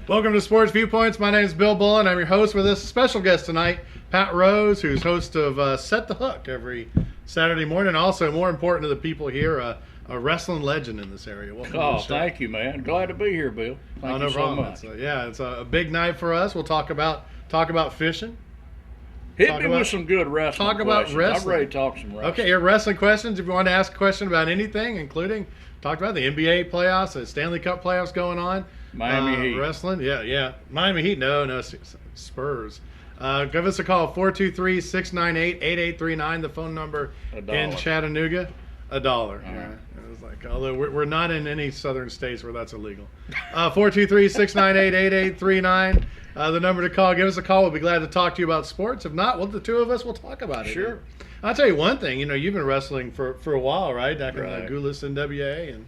Welcome to Sports Viewpoints. My name is Bill Bolen. I'm your host with this special guest tonight, Pat Rose, who's host of Set the Hook every Saturday morning. Also, more important to the people here, a wrestling legend in this area. Welcome to the show. Thank you, man. Glad to be here, Bill. Thank you so much. It's a big night for us. We'll talk about fishing. Hit me with some good wrestling questions. About wrestling. I'm ready to talk some wrestling. Okay, your wrestling questions. If you want to ask a question about anything, including talked about the NBA playoffs, the Stanley Cup playoffs going on. Miami Heat. Wrestling, yeah. Miami Heat, no, Spurs. Give us a call, 423-698-8839, the phone number in Chattanooga. $1. Yeah. It was like, although we're not in any southern states where that's illegal. 423-698-8839, the number to call. Give us a call. We'll be glad to talk to you about sports. If not, the two of us will talk about it. Sure. I'll tell you one thing. You've been wrestling for a while, right? Back in the Gulas NWA and.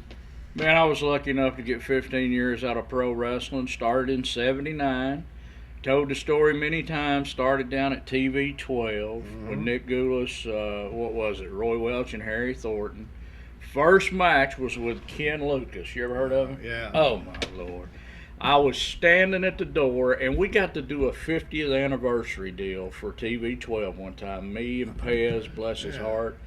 Man, I was lucky enough to get 15 years out of pro wrestling. Started in '79. Told the story many times. Started down at TV-12 with Nick Gulas, Roy Welch and Harry Thornton. First match was with Ken Lucas. You ever heard of him? Yeah. Oh, my Lord. I was standing at the door, and we got to do a 50th anniversary deal for TV-12 one time. Me and Pez, bless his heart,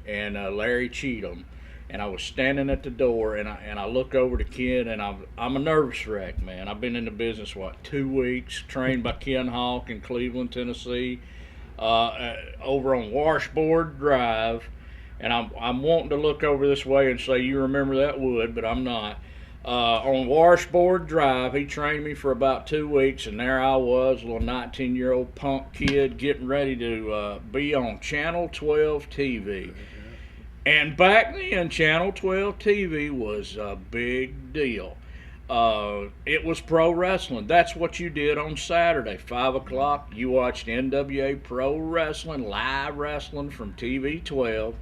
and Larry Cheatham. And I was standing at the door, and I look over to Ken, and I'm a nervous wreck, man. I've been in the business, 2 weeks, trained by Ken Hawk in Cleveland, Tennessee, over on Washboard Drive. And I'm wanting to look over this way and say, you remember that wood, but I'm not. On Washboard Drive, he trained me for about 2 weeks, and there I was, a little 19-year-old punk kid getting ready to be on Channel 12 TV. And back then, Channel 12 TV was a big deal. It was pro wrestling. That's what you did on Saturday, 5 o'clock. You watched NWA Pro Wrestling, live wrestling from TV-12.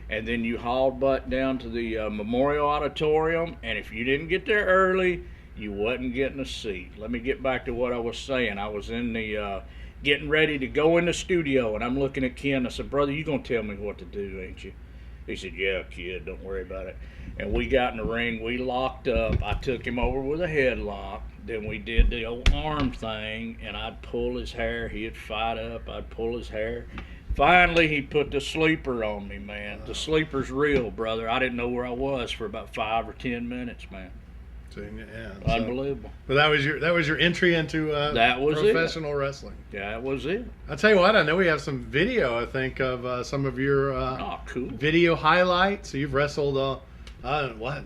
And then you hauled butt down to the Memorial Auditorium. And if you didn't get there early, you wasn't getting a seat. Let me get back to what I was saying. I was in the getting ready to go in the studio, and I'm looking at Ken. I said, brother, you going to tell me what to do, ain't you? He said, yeah, kid, don't worry about it. And we got in the ring. We locked up. I took him over with a headlock. Then we did the old arm thing, and I'd pull his hair. He'd fight up. I'd pull his hair. Finally, he put the sleeper on me, man. The sleeper's real, brother. I didn't know where I was for about 5 or 10 minutes, man. Unbelievable. But that was your entry into professional wrestling. Yeah, that was it. I'll tell you what, I know we have some video, I think, of some of your cool video highlights. So you've wrestled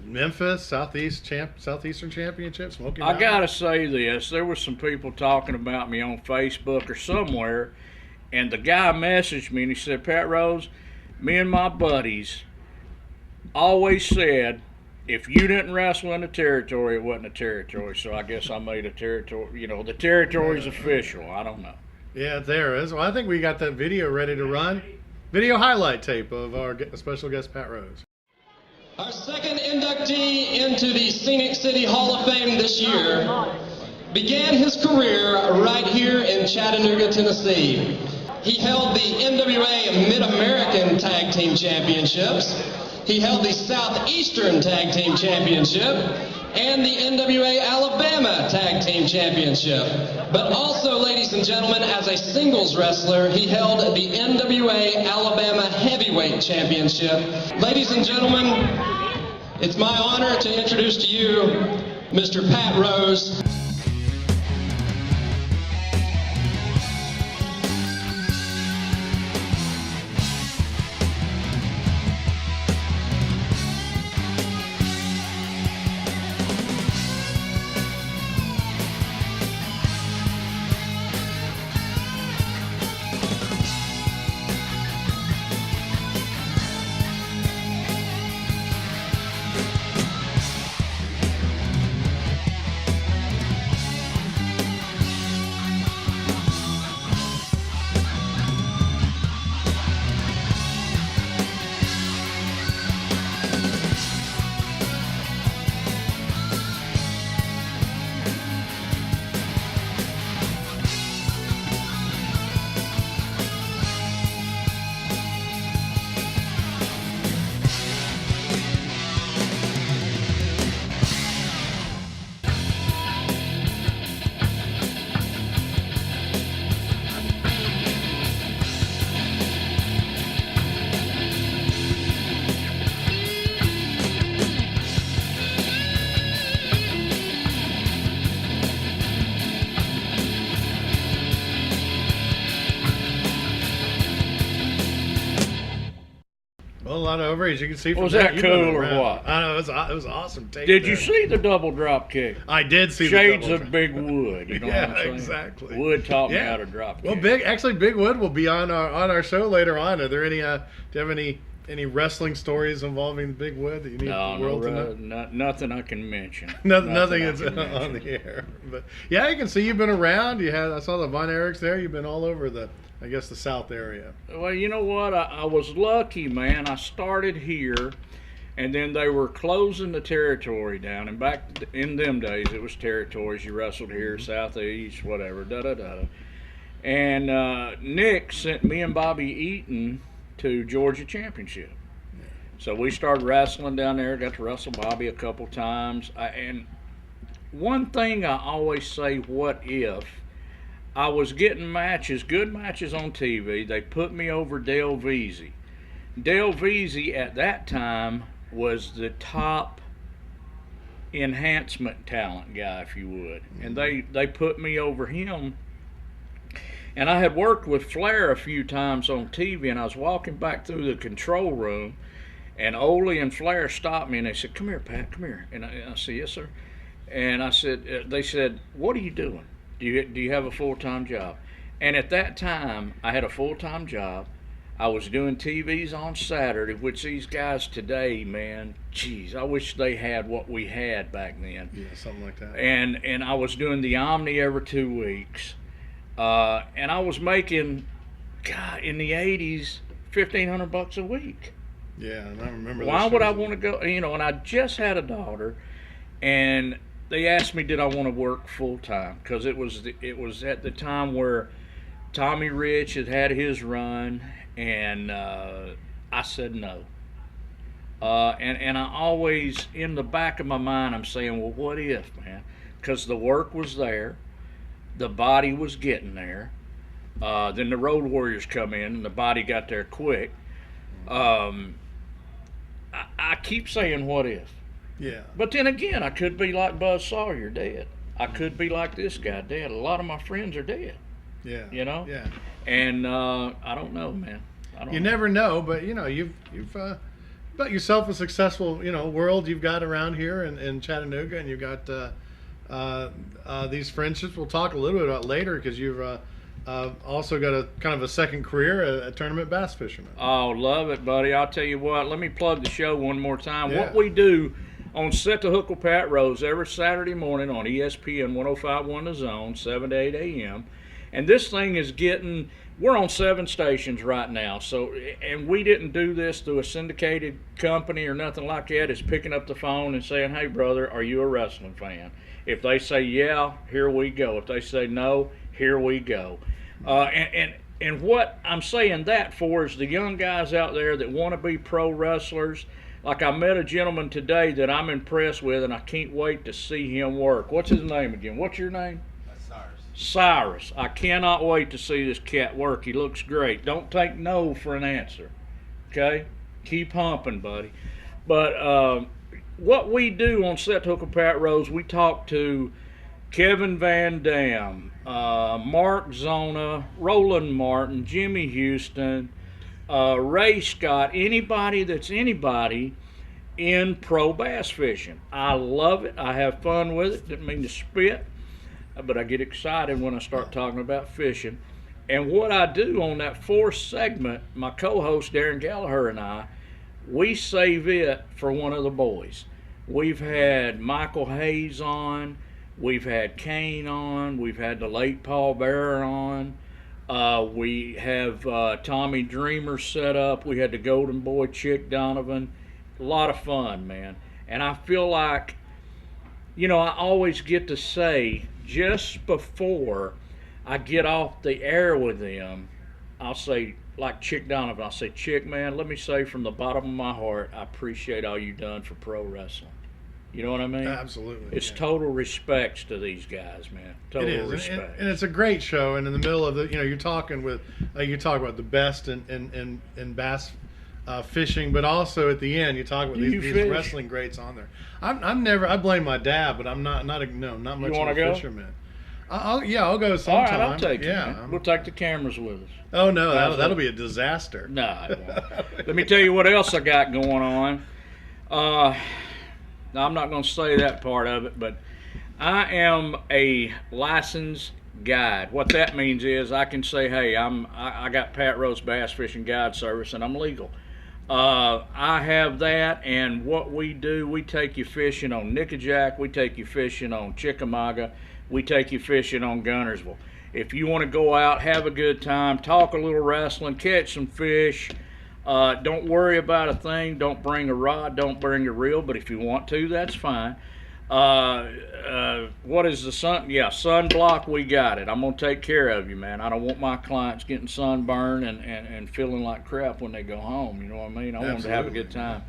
Memphis, Southeastern Championship, Smoky Mountain. I gotta say this, there were some people talking about me on Facebook or somewhere, and the guy messaged me and he said, Pat Rose, me and my buddies always said, if you didn't wrestle in the territory, it wasn't a territory. So I guess I made a territory. The territory's official. I don't know. Yeah, there is. Well, I think we got that video ready to run. Video highlight tape of our special guest, Pat Rose. Our second inductee into the Scenic City Hall of Fame this year began his career right here in Chattanooga, Tennessee. He held the NWA Mid-American Tag Team Championships. He held the Southeastern Tag Team Championship and the NWA Alabama Tag Team Championship. But also, ladies and gentlemen, as a singles wrestler, he held the NWA Alabama Heavyweight Championship. Ladies and gentlemen, it's my honor to introduce to you Mr. Pat Rose. Well, a lot of overage. You can see from Was that you've been cool or around. what? I know, it was awesome tape. Did you there. see the double drop kick? I did see Shades the of Big Wood. You know Yeah, what I'm saying? exactly. Wood taught me Yeah. how to drop Well, kick. Big Wood will be on our show later on. Are there any? Do you have any wrestling stories involving Big Wood that you need the world to know? Nothing I can mention. Nothing I is can on mention. the air. But yeah, you can see you've been around. I saw the Von Erichs there. You've been all over the South area. Well, you know what? I was lucky, man. I started here, and then they were closing the territory down. And back in them days, it was territories. You wrestled here, southeast, whatever, da-da-da. And Nick sent me and Bobby Eaton to Georgia Championship. So we started wrestling down there. Got to wrestle Bobby a couple times. And one thing I always say, what if? I was getting matches, good matches on TV. They put me over Dale Veazey. Dale Veazey at that time was the top enhancement talent guy, if you would. And they put me over him. And I had worked with Flair a few times on TV, and I was walking back through the control room, and Ole and Flair stopped me, and they said, "Come here, Pat, come here." And I said, "Yes, sir." And I said, they said, "What are you doing? Do you have a full-time job?" And at that time, I had a full-time job. I was doing TVs on Saturday, which these guys today, man, geez, I wish they had what we had back then. Yeah, something like that. And I was doing the Omni every 2 weeks. And I was making, God, in the 80s, $1,500 a week. Yeah, and I remember. Why would I want to go? And I just had a daughter, and they asked me, did I want to work full time? Because it was at the time where Tommy Rich had his run, and I said no. And I always, in the back of my mind, I'm saying, well, what if, man? Because the work was there. The body was getting there. Then the Road Warriors come in, and the body got there quick. I keep saying, what if? Yeah. But then again, I could be like Buzz Sawyer, dead. I could be like this guy, dead. A lot of my friends are dead. Yeah. You know? Yeah. And I don't know, man. You never know, but you've got yourself a successful world you've got around here in Chattanooga, and you've got these friendships we'll talk a little bit about later, because you've also got a kind of a second career, a tournament bass fisherman. Oh, love it, buddy. I'll tell you what, let me plug the show one more time. Yeah. What we do on Set the Hook with Pat Rose every Saturday morning on ESPN 105.1 The Zone, 7 to 8 a.m. And this thing is we're on 7 stations right now. So, and we didn't do this through a syndicated company or nothing like that. It's picking up the phone and saying, hey, brother, are you a wrestling fan? If they say yeah, here we go. If they say no, here we go. And what I'm saying that for is the young guys out there that want to be pro wrestlers. Like, I met a gentleman today that I'm impressed with, and I can't wait to see him work. What's his name again? What's your name? Cyrus. I cannot wait to see this cat work. He looks great. Don't take no for an answer. Okay? Keep humping, buddy. But what we do on Set Hook with Pat Rose, we talk to Kevin Van Dam, Mark Zona, Roland Martin, Jimmy Houston, Ray Scott, anybody that's anybody in pro bass fishing. I love it. I have fun with it. Didn't mean to spit, but I get excited when I start talking about fishing. And what I do on that 4th segment, my co-host Darren Gallagher and I, we save it for one of the boys. We've had Michael Hayes on, we've had Kane on, we've had the late Paul Bearer on, we have Tommy Dreamer set up, we had the Golden Boy Chick Donovan. A lot of fun, man. And I feel like, I always get to say, just before I get off the air with them, I'll say, like Chick Donovan, I'll say, Chick, man, let me say from the bottom of my heart, I appreciate all you've done for pro wrestling. You know what I mean? Absolutely. It's total respects to these guys, man. Total it is, respect. and it's a great show. And in the middle of the, you're talking with, you talk about the best in bass fishing, but also at the end you talk about these wrestling greats on there. I blame my dad, but I'm not much of a fisherman. I'll go All sometime. right, I'll take you. Yeah. Man. We'll take the cameras with us. Oh no, that'll be a disaster. Nah, it won't. Let me tell you what else I got going on. Now, I'm not going to say that part of it, but I am a licensed guide. What that means is I can say, hey, I got Pat Rose Bass Fishing Guide Service, and I'm legal. I have that, and what we do, we take you fishing on Nickajack, we take you fishing on Chickamauga, we take you fishing on Gunnersville. If you want to go out, have a good time, talk a little wrestling, catch some fish, don't worry about a thing. Don't bring a rod. Don't bring a reel. But if you want to, that's fine. What is the sun? Yeah, sunblock. We got it. I'm gonna take care of you, man. I don't want my clients getting sunburned and feeling like crap when they go home. You know what I mean? I want them to have a good time.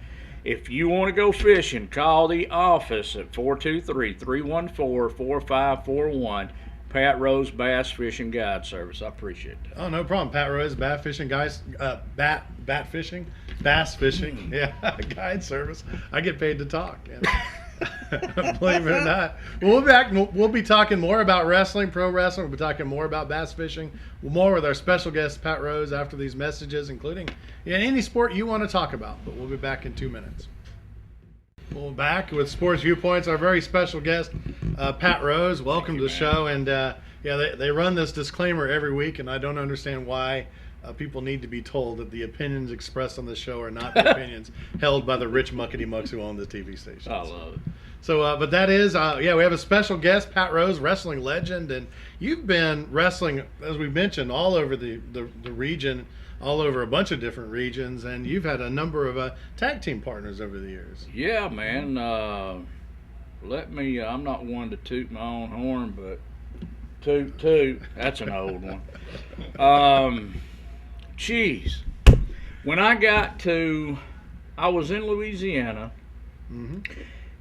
If you want to go fishing, call the office at 423-314-4541. Pat Rose Bass Fishing Guide Service. I appreciate that. Oh, no problem. Pat Rose Bass Fishing Bass Fishing, yeah, Guide Service. I get paid to talk. Yeah. Believe it or not. We'll be back. We'll be talking more about wrestling, pro wrestling. We'll be talking more about bass fishing, more with our special guest Pat Rose after these messages, including any sport you want to talk about. But we'll be back in 2 minutes. We're back with Sports Viewpoints. Our very special guest, Pat Rose. Welcome to the show. And they run this disclaimer every week, and I don't understand why people need to be told that the opinions expressed on the show are not the opinions held by the rich muckety mucks who own the TV station. I love it. So, but that is, we have a special guest, Pat Rose, wrestling legend, and you've been wrestling, as we mentioned, all over the region, all over a bunch of different regions, and you've had a number of tag team partners over the years. Yeah, man. I'm not one to toot my own horn, but toot, that's an old one. When I was in Louisiana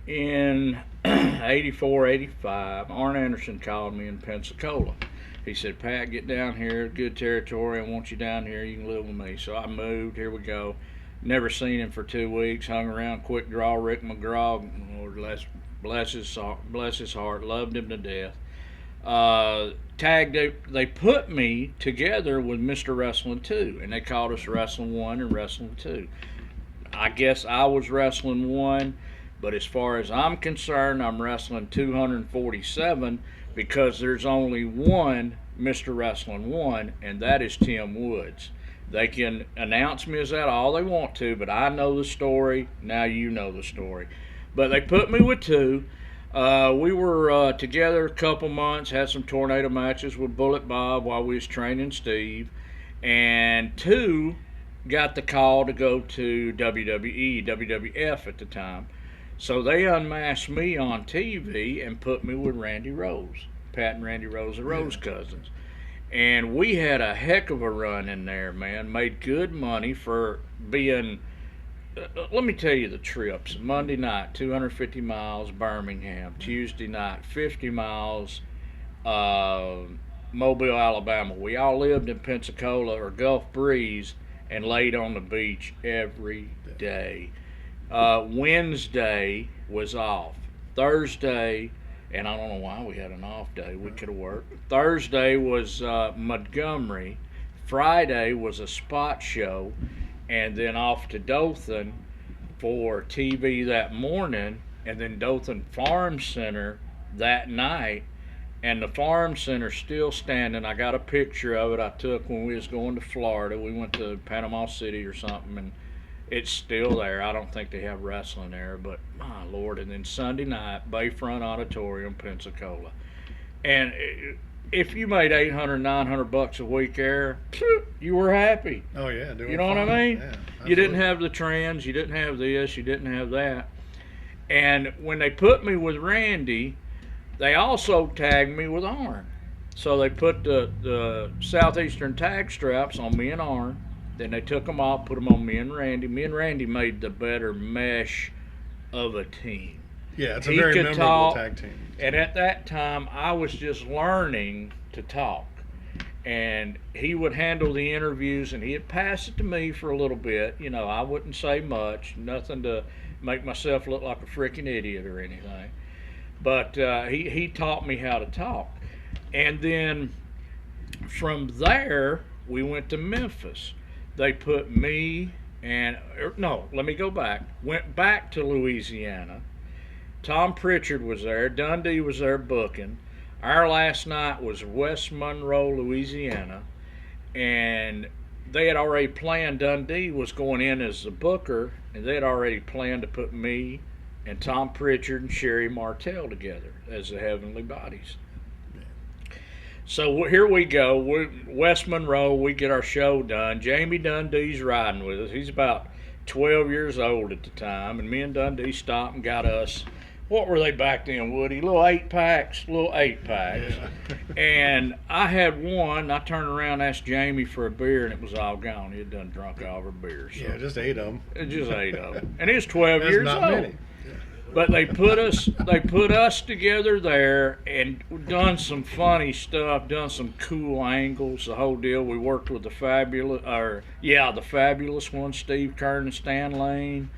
in 84, 85, Arn Anderson called me in Pensacola. He said, Pat, get down here, good territory, I want you down here, you can live with me. So I moved, here we go. Never seen him for 2 weeks, hung around quick draw, Rick McGraw, Lord bless his heart, loved him to death. They put me together with Mr. Wrestling 2, and they called us Wrestling 1 and Wrestling 2. I guess I was Wrestling 1, but as far as I'm concerned, I'm Wrestling 247 because there's only one Mr. Wrestling 1, and that is Tim Woods. They can announce me as that all they want to, but I know the story. Now you know the story. But they put me with 2. We were together a couple months, had some tornado matches with Bullet Bob while we was training Steve, and 2 got the call to go to WWE, WWF at the time. So they unmasked me on TV and put me with Randy Rose. Pat and Randy Rose are Rose cousins. And we had a heck of a run in there, man. Made good money for being... let me tell you the trips. Monday night, 250 miles, Birmingham. Tuesday night, 50 miles, Mobile, Alabama. We all lived in Pensacola or Gulf Breeze and laid on the beach every day. Wednesday was off. Thursday, and I don't know why we had an off day. We could have worked. Thursday was Montgomery. Friday was a spot show. And then off to Dothan for TV that morning, and then Dothan Farm Center that night. And the Farm Center's still standing. I got a picture of it I took when we was going to Florida. We went to Panama City or something, and it's still there. I don't think they have wrestling there, but my Lord. And then Sunday night, Bayfront Auditorium, Pensacola. And if you made $800, $900 a week there, you were happy. Oh yeah, you know what I mean? Yeah, you didn't have the trends, you didn't have this, you didn't have that. And when they put me with Randy, they also tagged me with Arn. So they put the Southeastern tag straps on me and Arn. Then they took them off, put them on me and Randy. Me and Randy made the better mesh of a team. Yeah, it's a very memorable tag team. And at that time, I was just learning to talk. And he would handle the interviews, and he'd pass it to me for a little bit. You know, I wouldn't say much, nothing to make myself look like a freaking idiot or anything. But he taught me how to talk. And then from there, we went to Memphis. They put me and, no, let me go back. Went back to Louisiana. Tom Pritchard was there. Dundee was there booking. Our last night was West Monroe, Louisiana. And they had already planned, Dundee was going in as the booker, and they had already planned to put me and Tom Pritchard and Sherry Martell together as the Heavenly Bodies. So here we go. West Monroe, we get our show done. Jamie Dundee's riding with us. He's about 12 years old at the time, and me and Dundee stopped and got us, what were they back then, Woody? Little 8-packs. Yeah. And I had one. I turned around and asked Jamie for a beer, and it was all gone. He had done drunk all of our beers. So. Yeah, just 8 of them. Just 8 of them. And he was 12 years not old. Many. But they put us together there and done some funny stuff, done some cool angles, the whole deal. We worked with the fabulous one, Steve Kern and Stan Lane.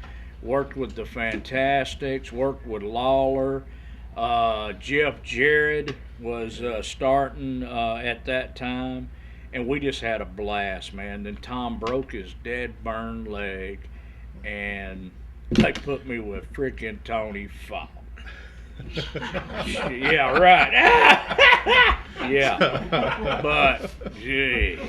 Worked with the Fantastics, worked with Lawler. Jeff Jarrett was starting at that time, and we just had a blast, man. Then Tom broke his dead burned leg, and they put me with freaking Tony Falk. Yeah, right. Yeah, but geez.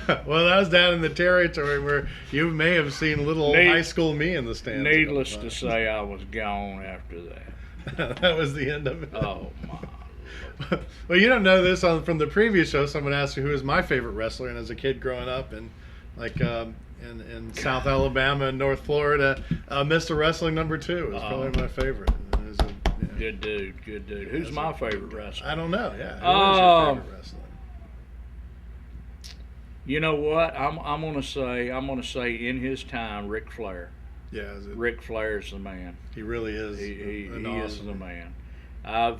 Well, that was down in the territory where you may have seen little high school me in the stands. Needless to say, I was gone after that. That was the end of it. Oh my. Well, you don't know this from the previous show. Someone asked me who was my favorite wrestler, and as a kid growing up in in South Alabama and North Florida, Mr. Wrestling #2 was probably my favorite. Good dude. Who's my favorite wrestler? I don't know. Yeah. Who is your favorite wrestler? You know what? I'm gonna say in his time, Ric Flair. Yeah. Ric Flair's the man. He really is. He is the man. I've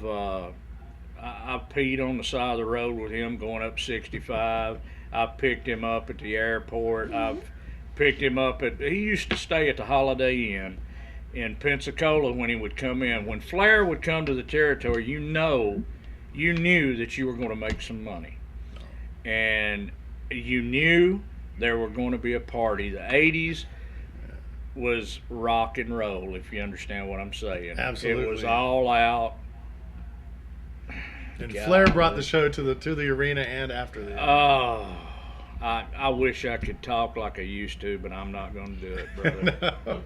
peed on the side of the road with him going up 65. I've picked him up at the airport. I've picked him up he used to stay at the Holiday Inn in Pensacola when he would come in. When Flair would come to the territory, you knew that you were going to make some money. And you knew there were going to be a party. The 80s was rock and roll, if you understand what I'm saying. Absolutely. It was all out. And Flair brought the show to the arena and after that. Oh, I wish I could talk like I used to, but I'm not going to do it, brother. No.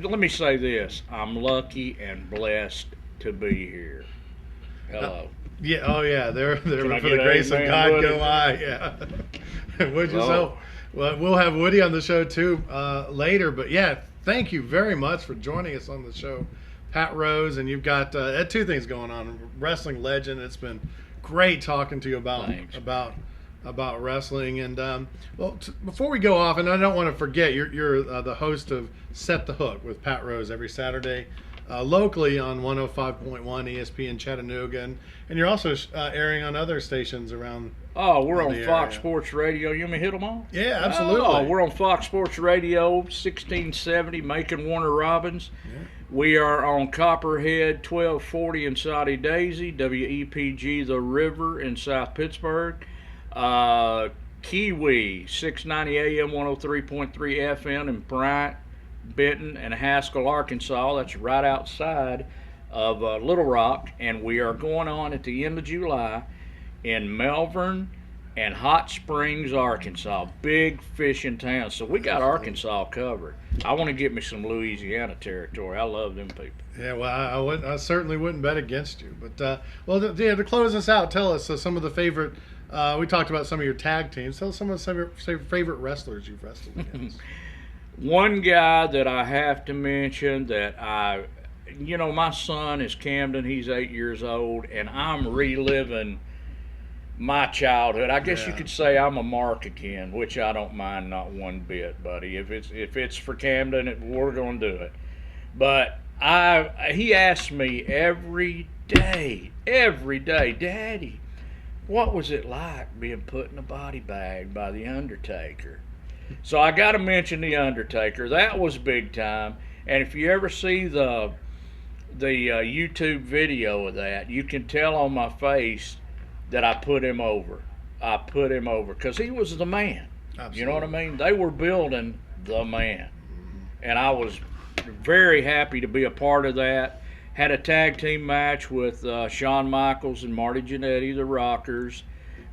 Let me say this. I'm lucky and blessed to be here. Hello. Yeah, oh yeah, there for the grace of amen, God Woody? go I, yeah. Would you so? Well, we'll have Woody on the show too later, but yeah, thank you very much for joining us on the show, Pat Rose, and you've got 2 things going on. Wrestling legend. It's been great talking to you about wrestling, and before we go off, and I don't want to forget, you're the host of Set the Hook with Pat Rose every Saturday. Locally on 105.1 ESPN Chattanooga, and you're also airing on other stations around. Oh, we're on Fox area. Sports Radio. You want me to hit them all? Yeah, absolutely. Oh, we're on Fox Sports Radio, 1670, Macon Warner Robins. Yeah. We are on Copperhead, 1240 in Saudi Daisy, WEPG The River in South Pittsburgh, Kiwi, 690 AM, 103.3 FM in Bryant, Benton, and Haskell, Arkansas. That's right outside of Little Rock, and we are going on at the end of July in Melbourne and Hot Springs, Arkansas. Big fishing town. So we got Arkansas covered. I want to get me some Louisiana territory. I love them people. Yeah, well, I certainly wouldn't bet against you. But to close us out, tell us some of the favorite. We talked about some of your tag teams. Tell us some of your favorite wrestlers you've wrestled against. One guy that I have to mention that my son is Camden. He's 8 years old, and I'm reliving my childhood. I guess you could say I'm a mark again, which I don't mind not one bit, buddy. If it's for Camden, we're gonna do it. But he asked me every day, Daddy, what was it like being put in a body bag by the Undertaker? So I got to mention the Undertaker. That was big time. And if you ever see the YouTube video of that, you can tell on my face that I put him over. I put him over because he was the man. Absolutely. You know what I mean? They were building the man. And I was very happy to be a part of that. Had a tag team match with Shawn Michaels and Marty Jannetty, the Rockers.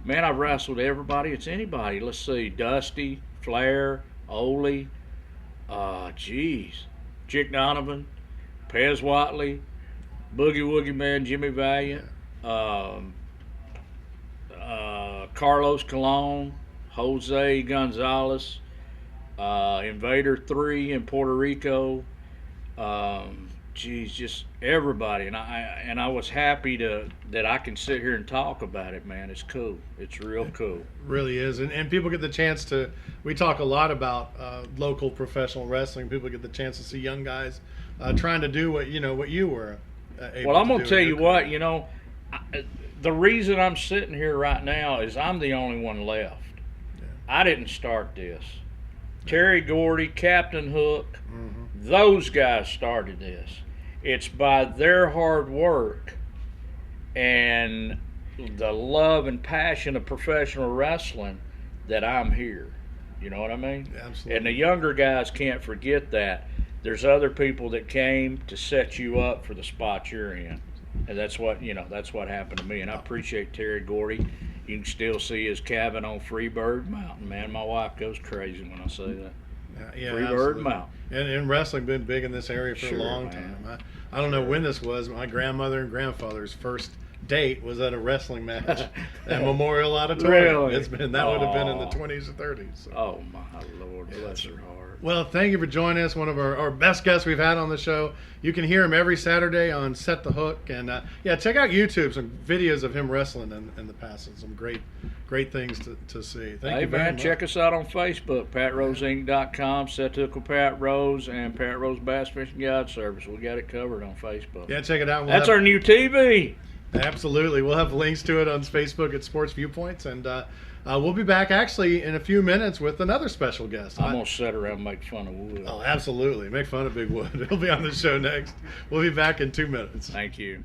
Man, I wrestled everybody. It's anybody. Let's see. Dusty, Flair, Ole, Chick Donovan, Pez Watley, Boogie Woogie Man, Jimmy Valiant, Carlos Colon, Jose Gonzalez, Invader 3 in Puerto Rico. Just everybody, and I was happy that I can sit here and talk about it, man. It's cool. It's real cool. It really is, and people get the chance to. We talk a lot about local professional wrestling. People get the chance to see young guys trying to do what you were. Able Well, I'm to gonna do tell in you your what. career. The reason I'm sitting here right now is I'm the only one left. Yeah. I didn't start this. Terry Gordy, Captain Hook, Mm-hmm. those guys started this. It's by their hard work and the love and passion of professional wrestling that I'm here. You know what I mean? Absolutely. And the younger guys can't forget that. There's other people that came to set you up for the spot you're in. And that's what happened to me. And I appreciate Terry Gordy. You can still see his cabin on Freebird Mountain, man. My wife goes crazy when I say that. Yeah, Freebird absolutely. Mountain. And wrestling been big in this area for Sure, a long man. time. I don't know when this was. My grandmother and grandfather's first date was at a wrestling match at Memorial Auditorium. Really? That would have been in the 20s or 30s. So. Oh my Lord, bless her heart. Well, thank you for joining us. One of our best guests we've had on the show. You can hear him every Saturday on Set the Hook, and check out YouTube, some videos of him wrestling in the past. Some great things to see. Thank you very much. Check us out on Facebook, PatRoseInc.com, Set the Hook with Pat Rose, and Pat Rose Bass Fishing Guide Service. We got it covered on Facebook. Yeah, check it out. That's our new TV. Absolutely. We'll have links to it on Facebook at Sports Viewpoints, and we'll be back actually in a few minutes with another special guest. I'm going to sit around and make fun of Wood. Oh, absolutely. Make fun of Big Wood. He'll be on the show next. We'll be back in 2 minutes. Thank you.